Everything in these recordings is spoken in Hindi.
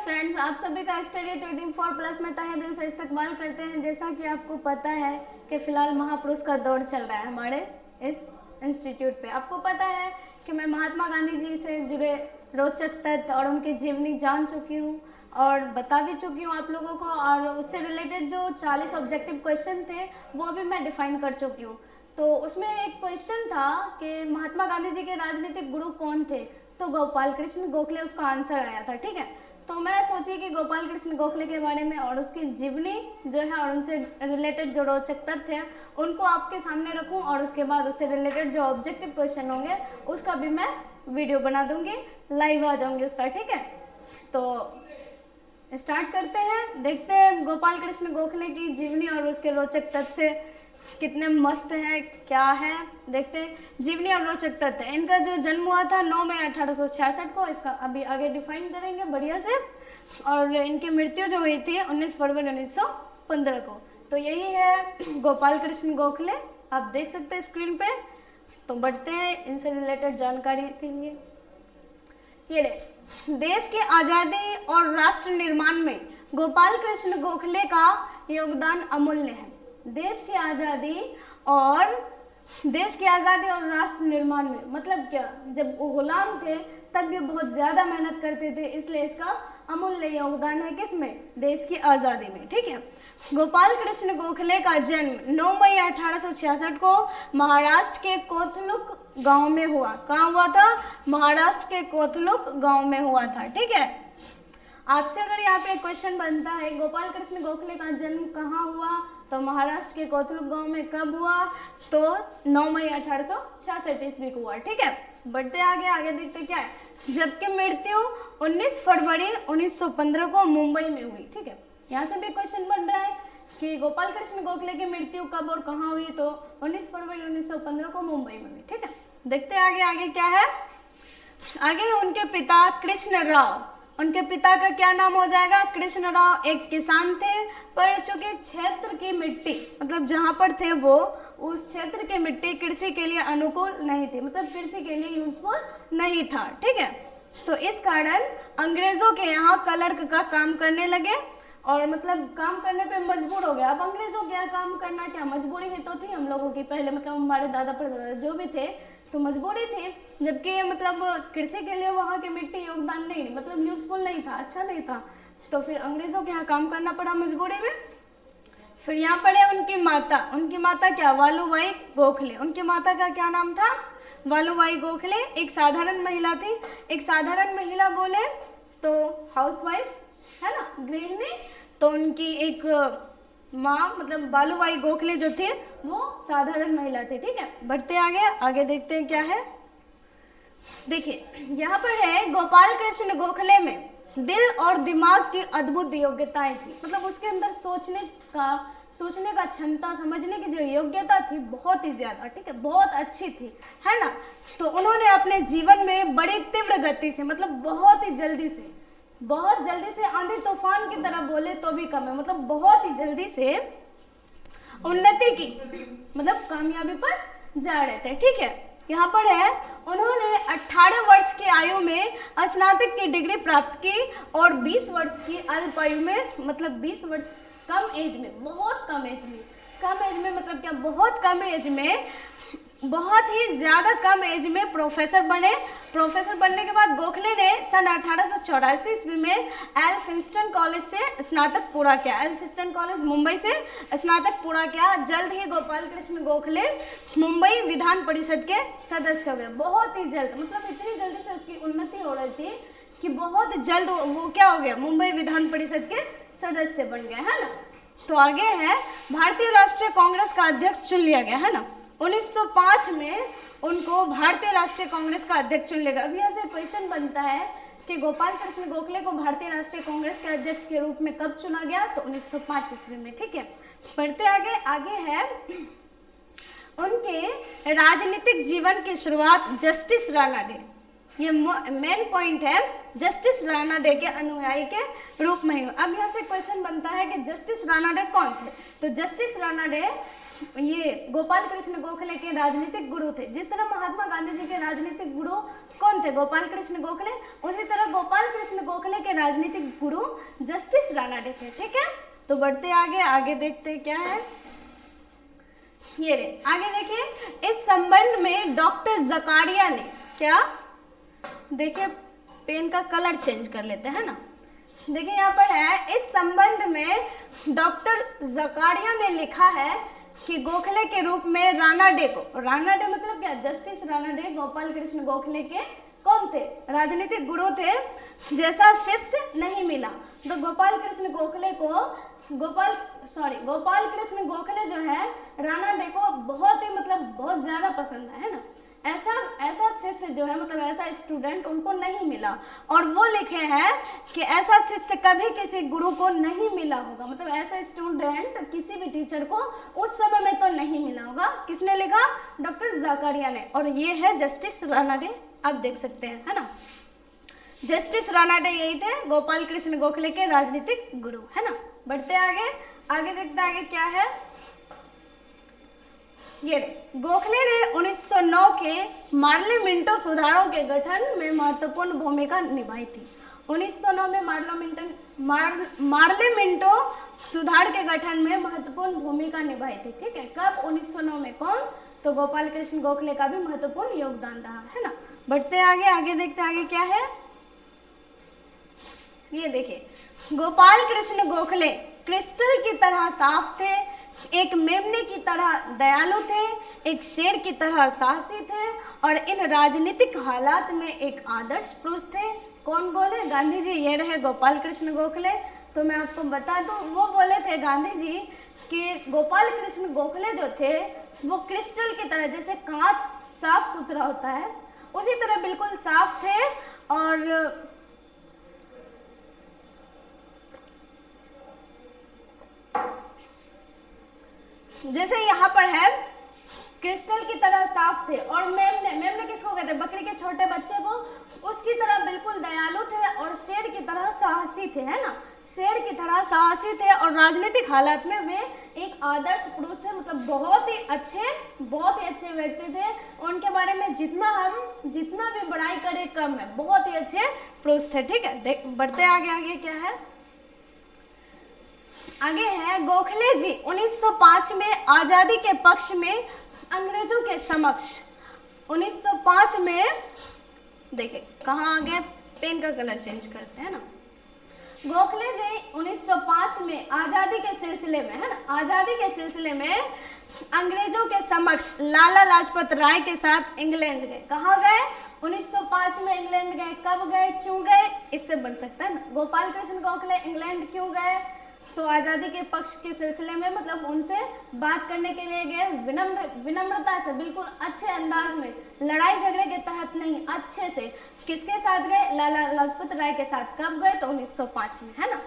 फ्रेंड्स, आप सभी का स्टडी 24+ में तहे दिल से इस्तकबाल करते हैं। जैसा कि आपको पता है कि फ़िलहाल महापुरुष का दौर चल रहा है हमारे इस इंस्टीट्यूट पे। आपको पता है कि मैं महात्मा गांधी जी से जुड़े रोचक तथ्य और उनकी जीवनी जान चुकी हूँ और बता भी चुकी हूँ आप लोगों को, और उससे रिलेटेड जो 40 ऑब्जेक्टिव क्वेश्चन थे वो भी मैं डिफाइन कर चुकी हूँ। तो उसमें एक क्वेश्चन था कि महात्मा गांधी जी के राजनीतिक गुरु कौन थे, तो गोपाल कृष्ण गोखले उसका आंसर आया था। ठीक है, तो मैं सोची कि गोपाल कृष्ण गोखले के बारे में और उसकी जीवनी जो है और उनसे रिलेटेड जो रोचक तथ्य हैं उनको आपके सामने रखूं, और उसके बाद उससे रिलेटेड जो ऑब्जेक्टिव क्वेश्चन होंगे उसका भी मैं वीडियो बना दूंगी, लाइव आ जाऊंगी उसका। ठीक है, तो स्टार्ट करते हैं, देखते हैं गोपाल कृष्ण गोखले की जीवनी और उसके रोचक तथ्य कितने मस्त है, क्या है। देखते हैं जीवनी और रोचक तथ्य। इनका जो जन्म हुआ था 9 मई 1866 को, इसका अभी आगे डिफाइन करेंगे बढ़िया से। और इनकी मृत्यु जो हुई थी 19 फरवरी 1915 को। तो यही है गोपाल कृष्ण गोखले, आप देख सकते हैं स्क्रीन पे। तो बढ़ते हैं इनसे रिलेटेड जानकारी के लिए। ये देश की आज़ादी और राष्ट्र निर्माण में गोपाल कृष्ण गोखले का योगदान अमूल्य है। देश की आज़ादी और राष्ट्र निर्माण में मतलब क्या, जब वो गुलाम थे तब ये बहुत ज़्यादा मेहनत करते थे, इसलिए इसका अमूल्य योगदान है किसमें, देश की आज़ादी में। ठीक है, गोपाल कृष्ण गोखले का जन्म 9 मई 1866 को महाराष्ट्र के कोथलुक गांव में हुआ। कहाँ हुआ था? महाराष्ट्र के कोथलुक गांव में हुआ था। ठीक है, आपसे अगर यहाँ पे क्वेश्चन बनता है गोपाल कृष्ण गोखले का जन्म कहाँ हुआ, तो महाराष्ट्र के कोथलुक गांव में कब हुआ, तो 9 मई 1866 ईस्वी को हुआ। ठीक है, बढ़ते आगे देखते क्या है। जबकि मृत्यु 19 फरवरी 1915 को मुंबई में हुई। ठीक है, यहाँ से भी क्वेश्चन बन रहा है कि गोपाल कृष्ण गोखले की मृत्यु कब और कहाँ हुई, तो 19 फरवरी 1915 को मुंबई में हुई। ठीक है, देखते आगे क्या है। आगे उनके पिता कृष्ण राव, उनके पिता का क्या नाम हो जाएगा? कृष्ण राव एक किसान थे, पर चूंकि क्षेत्र की मिट्टी मतलब जहाँ पर थे वो उस क्षेत्र की मिट्टी कृषि के लिए अनुकूल नहीं थी, मतलब कृषि के लिए यूजफुल नहीं था। ठीक है, तो इस कारण अंग्रेजों के यहाँ क्लर्क का काम करने लगे और मतलब काम करने पे मजबूर हो गया। अब अंग्रेजों के यहाँ काम करना क्या मजबूरी ही तो थी हम लोगों की, पहले मतलब हमारे दादा परदादा जो भी थे तो मजबूरी थी, जबकि मतलब कृषि के लिए वहाँ की मिट्टी योगदान नहीं मतलब यूजफुल नहीं था, अच्छा नहीं था, तो फिर अंग्रेजों के यहाँ काम करना पड़ा मजबूरी में। फिर यहाँ पर है उनकी माता क्या? वालूबाई गोखले। उनकी माता का क्या नाम था? वालूबाई गोखले। एक साधारण महिला थी। एक साधारण महिला बोले तो हाउसवाइफ है ना, गृहिणी। तो उनकी एक माँ मतलब वालूबाई गोखले जो थे वो साधारण महिला थे। ठीक है, बढ़ते आगे देखते हैं क्या है। देखिए यहाँ पर है गोपाल कृष्ण गोखले में दिल और दिमाग की अद्भुत योग्यताएं थी, मतलब उसके अंदर सोचने का क्षमता, समझने की जो योग्यता थी बहुत ही ज्यादा। ठीक है, बहुत अच्छी थी, है ना। तो उन्होंने अपने जीवन में बड़ी तीव्र गति से मतलब बहुत जल्दी से आंधी तूफान की तरह बोले तो भी कम है, मतलब बहुत ही जल्दी से उन्नति की मतलब कामयाबी पर जा रहे थे। ठीक है, यहाँ पर है उन्होंने 18 वर्ष की आयु में स्नातक की डिग्री प्राप्त की और 20 वर्ष की अल्पायु में मतलब 20 वर्ष कम एज में, बहुत कम एज में मतलब क्या, बहुत ही ज्यादा कम एज में प्रोफेसर बने। प्रोफेसर बनने के बाद गोखले ने सन 1884 ईस्वी में एल्फिंस्टन कॉलेज से स्नातक पूरा किया। एल्फिंस्टन कॉलेज मुंबई से स्नातक पूरा किया। जल्द ही गोपाल कृष्ण गोखले मुंबई विधान परिषद के सदस्य हो गए। बहुत ही जल्द, मतलब इतनी जल्दी से उसकी उन्नति हो रही थी कि बहुत जल्द वो क्या हो गया, मुंबई विधान परिषद के सदस्य बन गए, है ना। तो आगे है भारतीय राष्ट्रीय कांग्रेस का अध्यक्ष चुन लिया गया, है ना। 1905 में उनको भारतीय राष्ट्रीय कांग्रेस का अध्यक्ष चुन लेगा। अभी यहाँ से क्वेश्चन बनता है कि गोपाल कृष्ण गोखले को भारतीय राष्ट्रीय कांग्रेस के अध्यक्ष के रूप में कब चुना गया, तो 1905 ईस्वी में। ठीक है, बढ़ते आगे है उनके राजनीतिक जीवन की शुरुआत जस्टिस राणा डे, ये मेन पॉइंट है, जस्टिस राणा डे के अनुयायी के रूप में। अब यहाँ से क्वेश्चन बनता है कि जस्टिस राणा डे कौन थे, तो जस्टिस राणा डे ये गोपाल कृष्ण गोखले के राजनीतिक गुरु थे। जिस तरह महात्मा गांधी जी के राजनीतिक गुरु कौन थे, गोपाल कृष्ण गोखले, उसी तरह गोपाल कृष्ण गोखले के राजनीतिक गुरु जस्टिस रानाडे थे। ठीक है, तो बढ़ते आगे, आगे देखते क्या है। ये रे आगे देखिए, इस संबंध में डॉक्टर जकारिया ने क्या, देखिए पेन का कलर चेंज कर लेते हैं ना। देखिए यहाँ पर है, इस संबंध में डॉक्टर जकारिया ने लिखा है कि गोखले के रूप में रानाडे को, रानाडे मतलब क्या, जस्टिस रानाडे गोपाल कृष्ण गोखले के कौन थे, राजनीतिक गुरु थे, जैसा शिष्य नहीं मिला। तो गोपाल कृष्ण गोखले को गोपाल कृष्ण गोखले जो है रानाडे को बहुत ही मतलब बहुत ज्यादा पसंद है ना। ऐसा शिष्य जो है मतलब ऐसा स्टूडेंट उनको नहीं मिला, और वो लिखे हैं कि ऐसा शिष्य कभी किसी गुरु को नहीं मिला होगा, मतलब ऐसा स्टूडेंट किसी भी टीचर को उस समय में तो नहीं मिला होगा। किसने लिखा, डॉक्टर जकारिया ने, और ये है जस्टिस रानाडे, आप देख सकते हैं, है ना। जस्टिस रानाडे यही थे गोपाल कृष्ण गोखले के राजनीतिक गुरु, है ना। बढ़ते आगे, आगे देखते आगे क्या है। ये गोखले ने 1909 के मार्ले मिंटो सुधारों के गठन में महत्वपूर्ण भूमिका निभाई थी। 1909 में मार्ले मिंटो सुधार के गठन में महत्वपूर्ण भूमिका निभाई थी। ठीक है, कब, 1909 में। कौन, तो गोपाल कृष्ण गोखले का भी महत्वपूर्ण योगदान रहा, है ना। बढ़ते आगे, आगे देखते आगे क्या है। ये देखिए, गोपाल कृष्ण गोखले क्रिस्टल की तरह साफ थे, एक मेमने की तरह दयालु थे, एक शेर की तरह साहसी थे, और इन राजनीतिक हालात में एक आदर्श पुरुष थे। कौन बोले, गांधी जी। ये रहे गोपाल कृष्ण गोखले। तो मैं आपको बता दूं, वो बोले थे गांधी जी कि गोपाल कृष्ण गोखले जो थे वो क्रिस्टल की तरह, जैसे कांच साफ सुथरा होता है उसी तरह बिल्कुल साफ थे, और जैसे यहाँ पर है क्रिस्टल की तरह साफ थे, और मेमने किसको कहते हैं, बकरी के छोटे बच्चे को, उसकी तरह बिल्कुल दयालु थे, और शेर की तरह साहसी थे, है ना। शेर की तरह साहसी थे, और राजनीतिक हालात में वे एक आदर्श पुरुष थे, मतलब बहुत ही अच्छे व्यक्ति थे। उनके बारे में जितना भी बड़ाई करें कम है, बहुत ही अच्छे पुरुष थे। ठीक है, बढ़ते आगे, आगे क्या है। आगे है, गोखले जी 1905 में आजादी के पक्ष में अंग्रेजों के समक्ष, 1905 में, देखिए कहाँ आ गया, पेन का कलर चेंज करते हैं ना। गोखले जी 1905 में आजादी के सिलसिले में, है ना, आजादी के सिलसिले में अंग्रेजों के समक्ष लाला लाजपत राय के साथ इंग्लैंड गए। कहाँ गए, 1905 में इंग्लैंड गए। कब गए, क्यों गए, इससे बन सकता है ना। गोपाल कृष्ण गोखले इंग्लैंड क्यों गए, तो आज़ादी के पक्ष के सिलसिले में, मतलब उनसे बात करने के लिए गए, विनम्रता से, बिल्कुल अच्छे अंदाज में, लड़ाई झगड़े के तहत नहीं, अच्छे से। किसके साथ गए, लाला लाजपत राय के साथ। कब गए, तो 1905 में, है ना।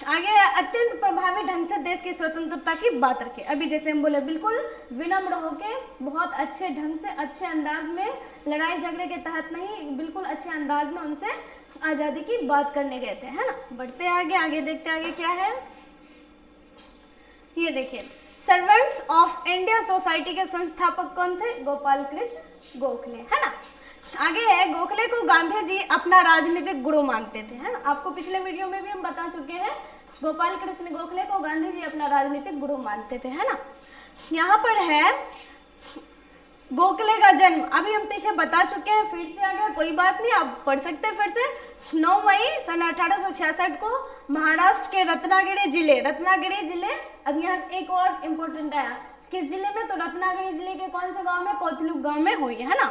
आगे अत्यंत प्रभावी ढंग से देश की स्वतंत्रता की बात रखे। अभी जैसे हम बोले, बिल्कुल विनम्र होके, बहुत अच्छे ढंग से, अच्छे अंदाज में, लड़ाई झगड़े के तहत नहीं, बिल्कुल अच्छे अंदाज में उनसे आजादी की बात करने गए थे, है ना। बढ़ते आगे, आगे देखते आगे क्या है। ये देखिए, सर्वेंट्स ऑफ इंडिया सोसाइटी के संस्थापक कौन थे, गोपाल कृष्ण गोखले, है ना। आगे है, गोखले को गांधी जी अपना राजनीतिक गुरु मानते थे, है ना। आपको पिछले वीडियो में भी हम बता चुके हैं, गोपाल कृष्ण गोखले को गांधी जी अपना राजनीतिक गुरु मानते थे, है ना। यहाँ पर है गोखले का जन्म, अभी हम पीछे बता चुके हैं, फिर से आ गया, कोई बात नहीं, आप पढ़ सकते हैं फिर से। 9 मई सन 1866 को महाराष्ट्र के रत्नागिरी जिले, अब यहाँ एक और इम्पोर्टेंट आया, किस जिले में, तो रत्नागिरी जिले के कौन से गांव में, कोतलुक गांव में हुई, है ना।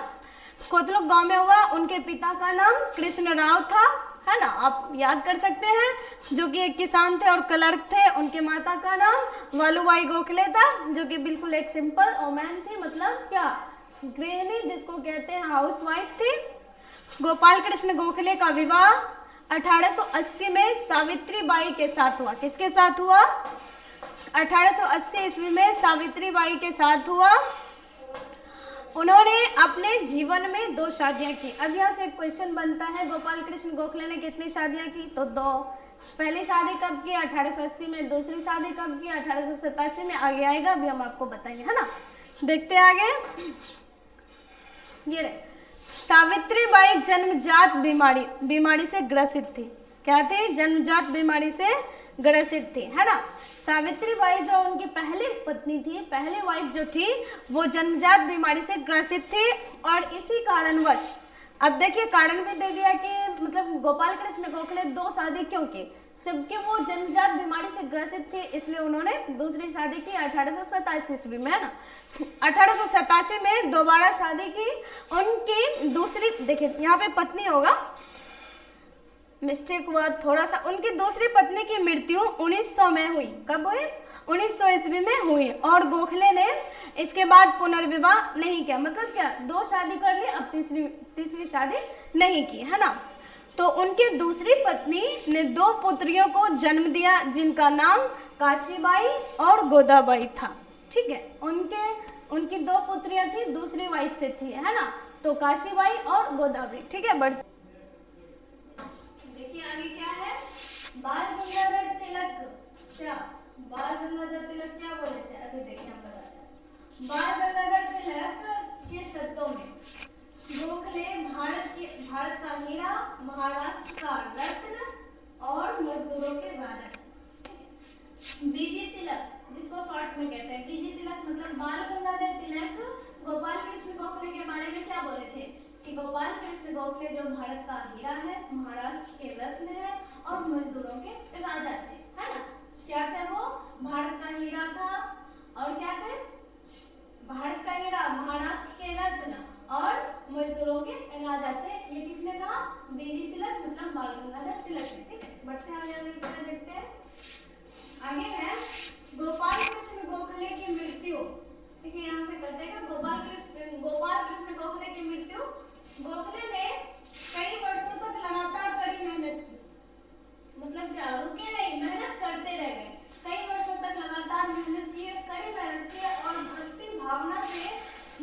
कोतलुक गांव में हुआ। उनके पिता का नाम कृष्ण राव था, है ना, आप याद कर सकते हैं, जो कि एक किसान थे और क्लर्क थे। उनके माता का नाम वालूबाई गोखले था, जो कि बिल्कुल एक सिंपल वुमन थी, मतलब क्या, गृहिणी, जिसको कहते हैं हाउसवाइफ थी। गोपाल कृष्ण गोखले का विवाह 1880 में सावित्री बाई के साथ हुआ। किसके साथ हुआ, 1880 ईस्वी में सावित्री बाई के साथ हुआ। उन्होंने अपने जीवन में 2 शादियां की। अब यहाँ से एक क्वेश्चन बनता है, गोपाल कृष्ण गोखले ने कितनी शादियां की, तो 2। पहली शादी कब की, 1880 में। दूसरी शादी कब की, 1887 में। आगे आएगा, अभी हम आपको बताएंगे, है ना। देखते आगे। ये रहे, सावित्री बाई जन्मजात बीमारी से ग्रसित थी। क्या थी, जन्मजात बीमारी से ग्रसित थी, है ना। सावित्रीबाई जो उनकी पहली पत्नी थी, पहली वाइफ जो थी, वो जन्मजात बीमारी से ग्रसित थी और इसी कारणवश, अब देखिए कारण भी दे दिया कि मतलब गोपाल कृष्ण गोखले 2 शादी क्यों की, जबकि वो जन्मजात बीमारी से ग्रसित थी, इसलिए उन्होंने दूसरी शादी की 1887 ईस्वी में, है ना। 1887 में दोबारा शादी की। उनकी दूसरी, देखिए यहाँ पे पत्नी होगा, मिस्टेक हुआ थोड़ा सा, उनकी दूसरी पत्नी की मृत्यु 1900 में हुई। कब हुई, 1900 ईस्वी में हुई। और गोखले ने इसके बाद पुनर्विवाह नहीं किया, मतलब क्या, 2 शादी कर ली, अब तीसरी शादी नहीं की, है ना। तो उनकी दूसरी पत्नी ने 2 पुत्रियों को जन्म दिया, जिनका नाम काशीबाई और गोदाबाई था, ठीक है। उनकी 2 पुत्रियां थी, दूसरी वाइफ से थी, है ना, तो काशीबाई और गोदाबाई, ठीक है। देखिए आगे क्या है, बाल गंगाधर तिलक, क्या बाल गंगाधर तिलक क्या बोले थे, अभी देखिए हम बताते हैं। बाल गंगाधर तिलक के शब्दों में गोखले भारत का हीरा, महाराष्ट्र का रत्न और मजदूरों के राजा। बीजी तिलक, जिसको शॉर्ट में कहते हैं बीजी तिलक, मतलब बाल गंगाधर तिलक गोपाल कृष्ण गोखले के बारे में क्या बोले थे कि गोपाल कृष्ण गोखले जो भारत का हीरा है, महाराष्ट्र के रत्न है और मजदूरों के राजा थे, है ना। क्या थे वो, भारत का हीरा था और क्या थे, भारत का हीरा, महाराष्ट्र के रत्न और मजदूरों के राजा थे। ये किसने कहा, बीजी तिलक, मतलब बाल गंगाधर तिलक ने, ठीक है। बढ़ते आगे क्या देखते हैं, आगे है गोपाल कृष्ण गोखले की मृत्यु, ठीक है। यहाँ से करते हैं गोपाल कृष्ण गोखले की मृत्यु। गोखले ने कई वर्षों तक लगातार कड़ी मेहनत की, मतलब क्या, रुके नहीं, मेहनत करते रह गए, कई वर्षों तक लगातार मेहनत की, कड़ी मेहनत की और भक्ति भावना से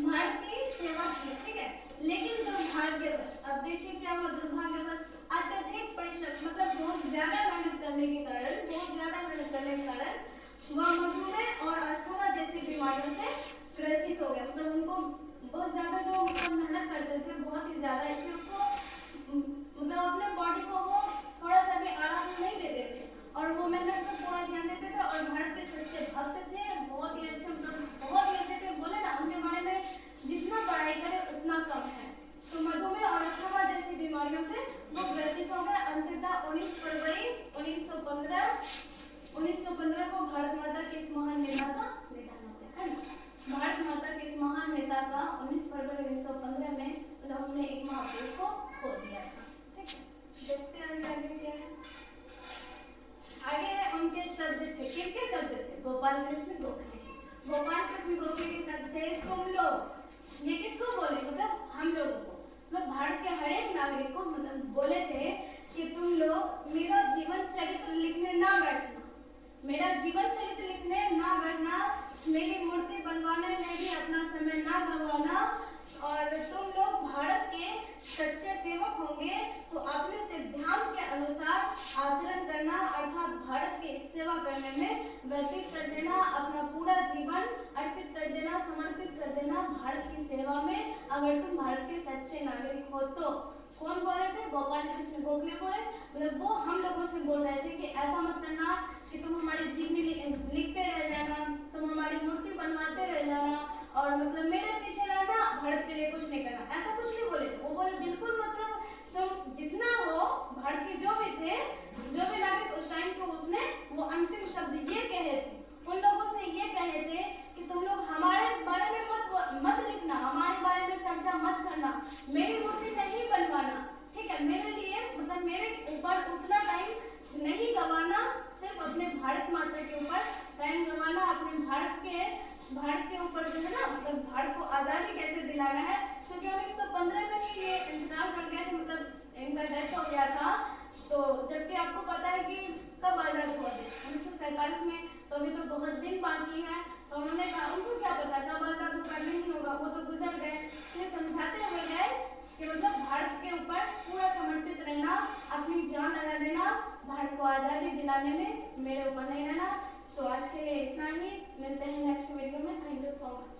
भारत की सेवा की, ठीक है। लेकिन दुर्भाग्यवश, अब देखिए क्या हुआ, दुर्भाग्यवश अत्यधिक परिश्रम, मतलब बहुत ज्यादा मेहनत करने के कारण वह मधुमेह और अस्थमा जैसी बीमारियों से ग्रसित हो गया। मतलब उनको बहुत ज्यादा जो मेहनत करते थे, बहुत ही ज्यादा, इसलिए उसको मतलब अपने बॉडी को वो थोड़ा सा भी आराम नहीं देते थे और वो मेहनत पर पूरा ध्यान देते थे और भारत के सच्चे भक्त थे, बहुत ही अच्छे, मतलब बहुत ही अच्छे थे। बोले ना, उनके बारे में जितना पढ़ाई करे उतना कम है। तो मधुमेह और अस्थमा जैसी बीमारियों से वो ग्रसित हो गए। अंततः 19 फरवरी 1915 को भारत माता के इस महान नेता का निधन हो गया, है ना। भारत माता के इस महान नेता का 19 फरवरी 1915 में मतलब हमने एक महापुरुष को खो दिया था, ठीक है। देखते हैं आगे क्या है। आगे है उनके शब्द थे, किनके शब्द थे, गोपाल कृष्ण गोखले। गोपाल कृष्ण गोखले के शब्द थे, तुम लोग, ये किसको बोले, मतलब हम लोगों को, मतलब भारत के हर एक नागरिक को, मतलब बोले थे कि तुम लोग मेरा जीवन चरित्र लिखने ना बैठना, मेरा जीवन चरित्र लिखने ना बैठना, मेरी मूर्ति बनवाने में भी अपना समय ना गंवाना, और तुम लोग भारत के सच्चे सेवक होंगे तो अपने सिद्धांत के अनुसार आचरण करना, अर्थात भारत की सेवा करने में व्यतीत कर देना, अपना पूरा जीवन अर्पित कर देना, समर्पित कर देना भारत की सेवा में, अगर तुम भारत के सच्चे नागरिक हो तो। कौन बोले थे, गोपाल कृष्ण गोखले बोले, मतलब वो हम लोगों से बोल रहे थे कि ऐसा मत करना कि तुम हमारी जीवनी लिखते रह जाना, तुम हमारी मूर्ति बनवाते रह जाना और मतलब मेरे पीछे रहना, भारत के लिए कुछ नहीं करना, ऐसा कुछ नहीं बोले। वो बोले बिल्कुल, मतलब तुम जितना हो, भारत के जो भी थे, जो भी नागरिक उस टाइम को, उसने वो अंतिम शब्द ये कहे थे, उन लोगों से ये कहे थे कि तुम लोग हमारे बारे में मत लिखना, हमारे बारे में चर्चा मत करना, मेरी मूर्ति नहीं बनवाना, ठीक है। मेरे लिए, मतलब मेरे ऊपर उतना टाइम नहीं गंवाना, सिर्फ अपने भारत माता के ऊपर टाइम गंवाना, अपने भारत के ऊपर जो है ना, मतलब भारत को आज़ादी कैसे दिलाना है। क्योंकि 1915 में ही ये इंतकाल कर गए थे, मतलब इनका डेथ हो गया था। तो जबकि आपको पता है कि कब आज़ाद हुआ देश, 1947 में, तो अभी तो बहुत दिन बाकी है। तो उन्होंने कहा, उनको क्या पता कब आज़ाद होगा, नहीं होगा, वो तो गुजर गए। इसलिए समझाते हुए गए कि मतलब भारत के ऊपर पूरा समर्पित रहना, अपनी जान लगा देना, भारत को आज़ादी दिलाने में मेरे ऊपर नहीं रहना। तो आज के लिए इतना ही, मिलते हैं नेक्स्ट वीडियो में। Thank you so much.